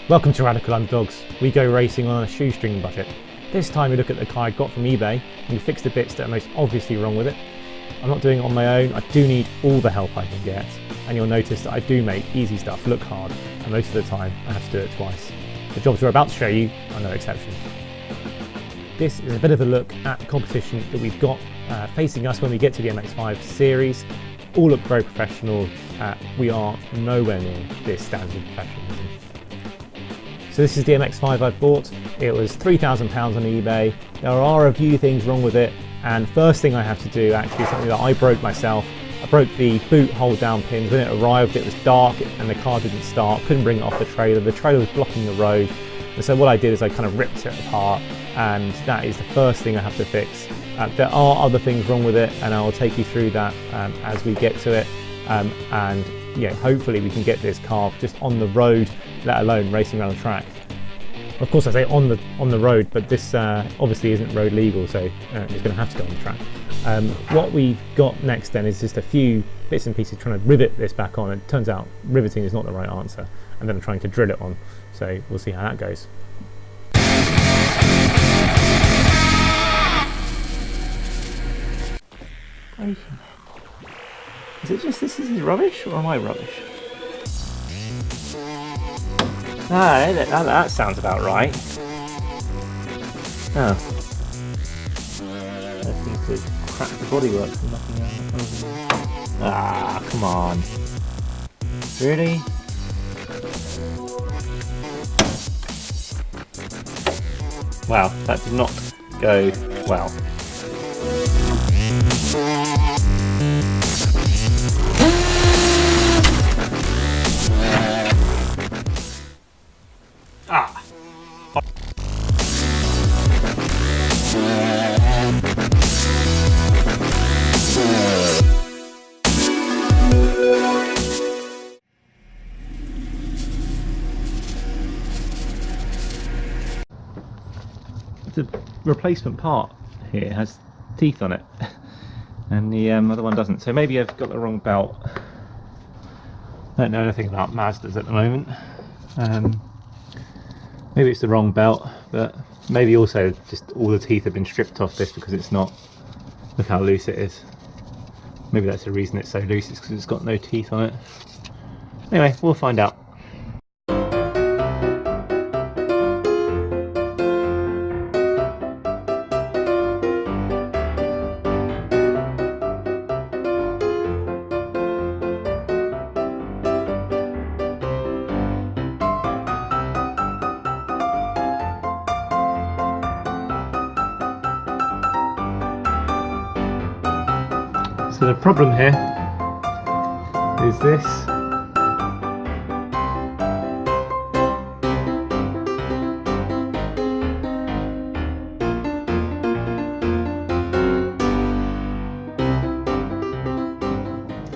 Welcome to Radical Underdogs. We go racing on a shoestring budget. This time we look at the car I got from eBay and we fix the bits that are most obviously wrong with it. I'm not doing it on my own, I do need all the help I can get, and you'll notice that I do make easy stuff look hard, and most of the time I have to do it twice. The jobs we're about to show you are no exception. This is a bit of a look at the competition that we've got facing us when we get to the MX5 series. All look very professional. We are nowhere near this standard of professionalism. So this is the MX5 I've bought. It was £3,000 on eBay. There are a few things wrong with it, and first thing I have to do actually is something that I broke myself. I broke the boot hold down pins. When it arrived it was dark and the car didn't start, couldn't bring it off the trailer was blocking the road. And so what I did is I kind of ripped it apart, and that is the first thing I have to fix. There are other things wrong with it, and I will take you through that as we get to it. And yeah, hopefully we can get this car just on the road, let alone racing around the track. Of course I say on the road, but this obviously isn't road legal, so it's going to have to go on the track. What we've got next then is just a few bits and pieces trying to rivet this back on. It turns out riveting is not the right answer, and then I'm trying to drill it on, so we'll see how that goes. Is it just this is rubbish, or am I rubbish? That sounds about right. Oh. That seems to crack the bodywork from nothing else. Ah, come on. Really? Wow, that did not go well. The replacement part here has teeth on it and the other one doesn't, so maybe I've got the wrong belt. I don't know anything about Mazdas at the moment. Maybe it's the wrong belt, but maybe also just all the teeth have been stripped off this because it's not, look how loose it is. Maybe that's the reason it's so loose, it's because it's got no teeth on it. Anyway, we'll find out. So the problem here is this.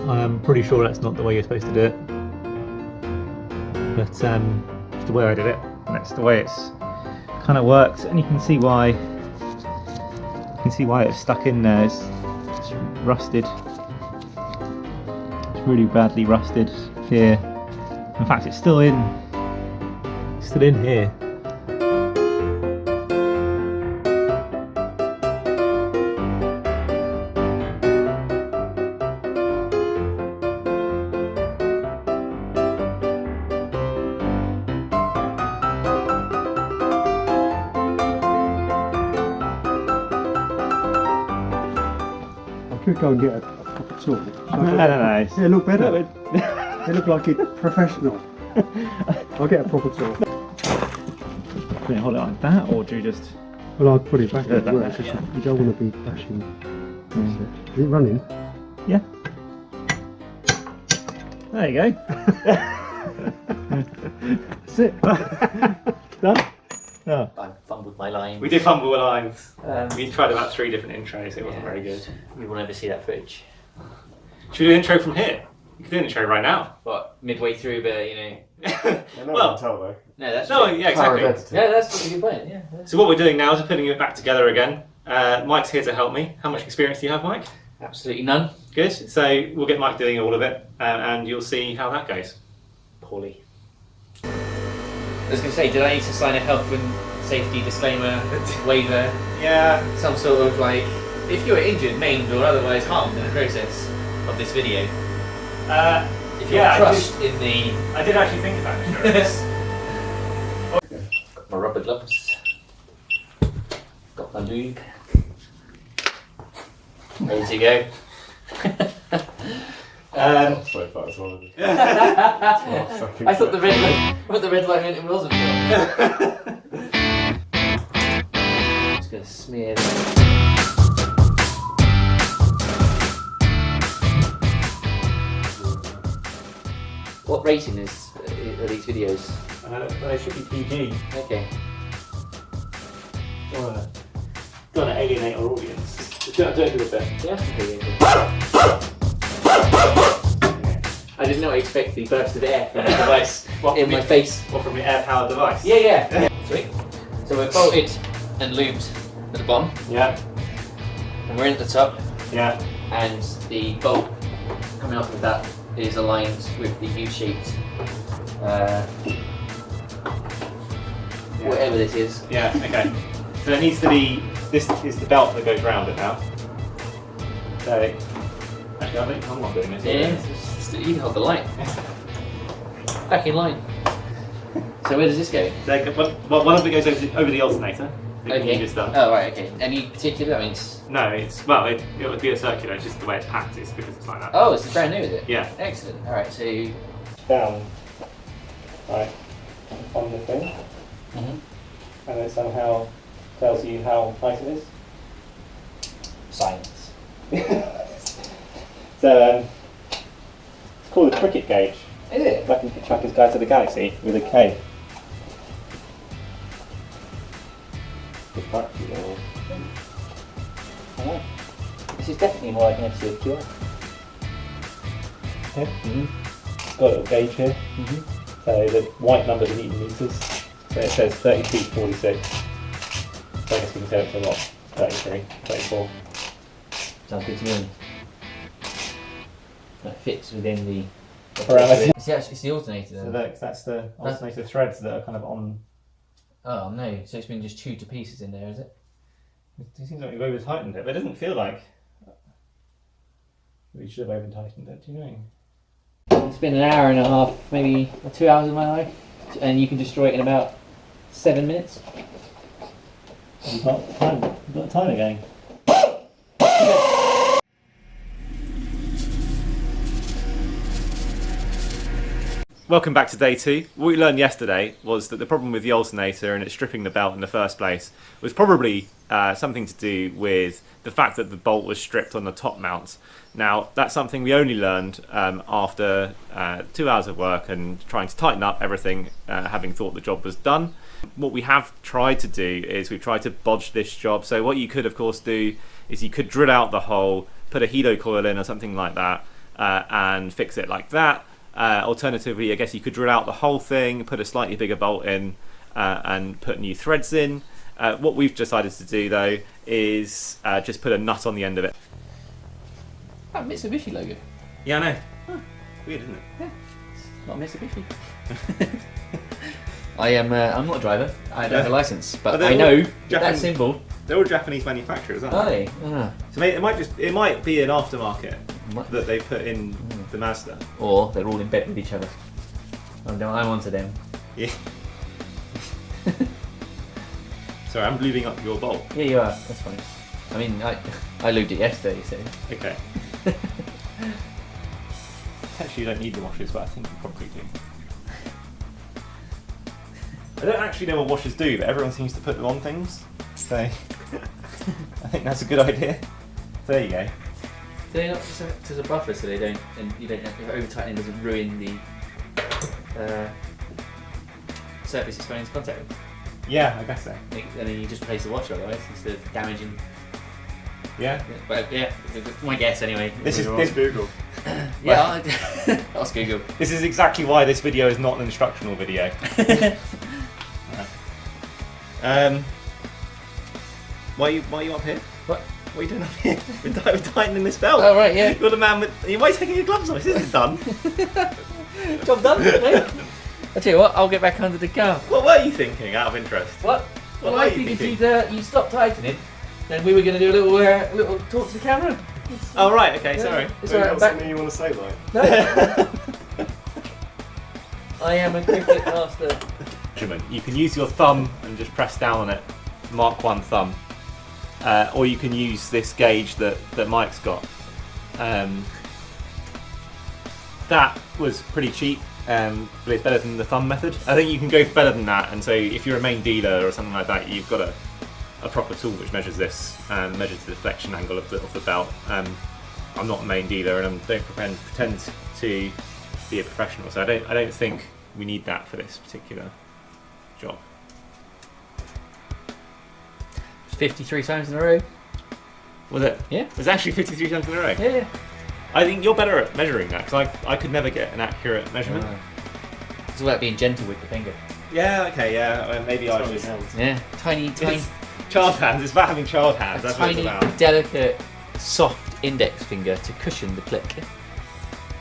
I am pretty sure that's not the way you're supposed to do it, but it's the way I did it, and that's the way it's kind of worked, and you can see why. You can see why it's stuck in there. It's rusted. It's really badly rusted here. In fact, it's still in here. Could go and get a proper tool. No. They look better. They look like it's professional. I'll get a proper tool. Can you hold it like that, or do you just... Well, I'll put it back Yeah, as well, that, because yeah. you don't want to be bashing. Is it running? Yeah. There you go. That's it. Done? Oh. I fumbled my line. We did fumble the lines. We tried about 3 different intros, it wasn't very good. You will never see that footage. Should we do an intro from here? You could do an intro right now. What, midway through, but you know. Well, tell though. No, that's no, true. yeah, exactly. Yeah, that's a good point, yeah. So what we're doing now is we're putting it back together again. Mike's here to help me. How much experience do you have, Mike? Absolutely none. Good. So we'll get Mike doing all of it, and you'll see how that goes. Poorly. was going to say, did I need to sign a health and safety disclaimer waiver? Yeah. Some sort of like, if you were injured, maimed, or otherwise harmed in the process of this video. If you're crushed in the... I did actually think about insurance. Got my rubber gloves. Got my lube. Ready to go. So far as well. I thought the red light, what the red light meant it wasn't. Just gonna smear this. What rating are these videos? They should be PG. Okay. Don't want to alienate our audience. Don't do it then. Yeah. I did not expect the burst of air from the device in my face. Or from your air-powered device. Yeah. Sweet. So we're bolted and lubed at the bottom, Yeah. and we're in at the top, Yeah. and the bolt coming off of that is aligned with the U-shaped, whatever this is. Yeah, okay. So it needs to be, this is the belt that goes round it now. So, actually I think I'm not doing this. Yeah, you can hold the line. Back in line. So where does this go? So, well, one of it goes over the alternator. Okay. You just done. Oh right, okay. Any particular, I mean, No, it's, well, it would be a circular, it's just the way it's packed, it's because it's like that. oh, it's brand new, is it? Yeah. Excellent. Alright, so... Down. Right. On the thing. Mhm. And it somehow tells you how tight it is. Silence. So, it's called a cricket gauge. Is it? Like in Hitchhiker's Guide to the Galaxy with a K. Good practice, though. Oh. This is definitely more like an FC2. Yeah. It's got a little gauge here. So the white numbers are Newton meters. So it says 32.46. So I guess we can say it's a lot. 33, 34. Sounds good to me. That fits within the Parameter. It's the alternator then. So that's the alternator threads that are kind of on. Oh no, so it's been just chewed to pieces in there, is it? It seems like we've over tightened it, but it doesn't feel like we should have over tightened it. Do you know? It's been an hour and a half, maybe 2 hours of my life, and you can destroy it in about 7 minutes. We've got time. We've got time again. Welcome back to day 2. What we learned yesterday was that the problem with the alternator and it stripping the belt in the first place was probably something to do with the fact that the bolt was stripped on the top mount. Now, that's something we only learned after 2 hours of work and trying to tighten up everything, having thought the job was done. What we have tried to do is we've tried to bodge this job. So what you could, of course, do is you could drill out the hole, put a hedo coil in or something like that, and fix it like that. Alternatively, I guess you could drill out the whole thing, put a slightly bigger bolt in, and put new threads in. What we've decided to do, though, is just put a nut on the end of it. Oh, Mitsubishi logo. Yeah, I know. Huh. Weird, isn't it? Yeah, it's not Mitsubishi. I'm not a driver. I don't have a license, but I know that symbol. They're all Japanese manufacturers, aren't Are they? they? Ah. So it might be an aftermarket that they put in the Mazda. Or they're all in bed with each other. I'm onto them. Yeah. Sorry, I'm lubing up your bolt. Yeah, you are. That's fine. I mean, I lubed it yesterday, so. Okay. Actually, you don't need the washers, but I think you probably do. I don't actually know what washers do, but everyone seems to put them on things. So I think that's a good idea. So there you go. Do they not just act as a buffer so they don't, and you don't have to over tightening doesn't ruin the surface it's going into contact with? Yeah, I guess so. And then you just replace the washer otherwise instead of damaging. Yeah. But yeah, that's my guess anyway. This is Google. Yeah, ask Google. This is exactly why this video is not an instructional video. Why are you up here? What? What are you doing up here? We're tightening this belt. Oh right, yeah. You're the man with. Why are you taking your gloves off? This isn't done. Job done, mate. I tell you what, I'll get back under the car. What were you thinking, out of interest? What? What Well, were I you think if thinking? you'd stop tightening, then we were going to do a little talk to the camera. Oh, right, okay, Yeah. sorry. It's Maybe alright, that's back. something you want to say, like? No. I am a cricket master. Measurement. You can use your thumb and just press down on it, Mark 1 thumb. Or you can use this gauge that Mike's got. That was pretty cheap, but it's better than the thumb method. I think you can go better than that, and so if you're a main dealer or something like that, you've got a proper tool which measures this and measures the deflection angle of the belt. I'm not a main dealer, and I don't pretend to be a professional, so I don't think we need that for this particular job. 53 times in a row. Was it? Yeah. It was actually 53 times in a row. Yeah. I think you're better at measuring that, because I could never get an accurate measurement. It's all about being gentle with the finger. Yeah, okay, yeah. Maybe I Sorry, was. hands. Yeah. Tiny, It's child hands. It's about having child hands. That's what it's tiny, about. delicate, soft index finger to cushion the click.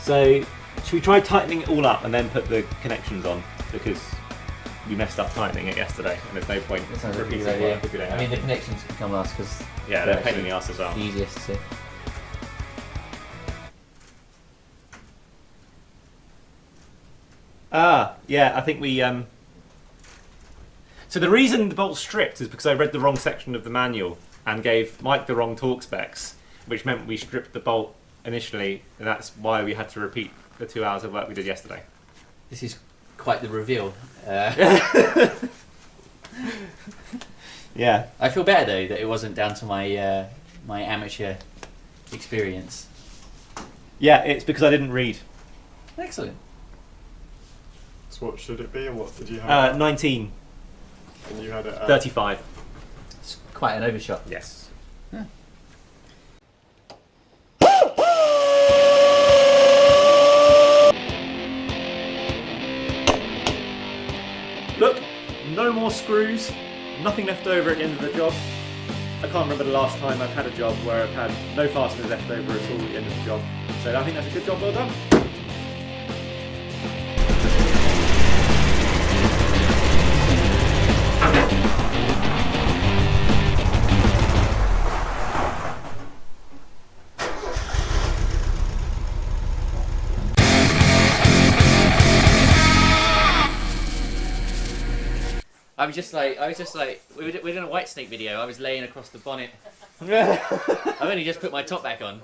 So, should we try tightening it all up and then put the connections on? Because we messed up tightening it yesterday, and there's no point That sounds like a repeating good idea. what we did. I mean, the connections can come last because Yeah, they're a pain in the ass as well. the easiest to see. Yeah, I think we. So the reason the bolt's stripped is because I read the wrong section of the manual and gave Mike the wrong torque specs, which meant we stripped the bolt initially, and that's why we had to repeat the 2 hours of work we did yesterday. This is quite the reveal. Yeah. I feel better though that it wasn't down to my my amateur experience. Yeah, it's because I didn't read. Excellent. So what should it be, and what did you have? 19, And you had it at 35. It's quite an overshot. Yes. Look, no more screws, nothing left over at the end of the job. I can't remember the last time I've had a job where I've had no fasteners left over at all at the end of the job. So I think that's a good job, well done. I was just like, we were doing a White Snake video. I was laying across the bonnet. I've only just put my top back on.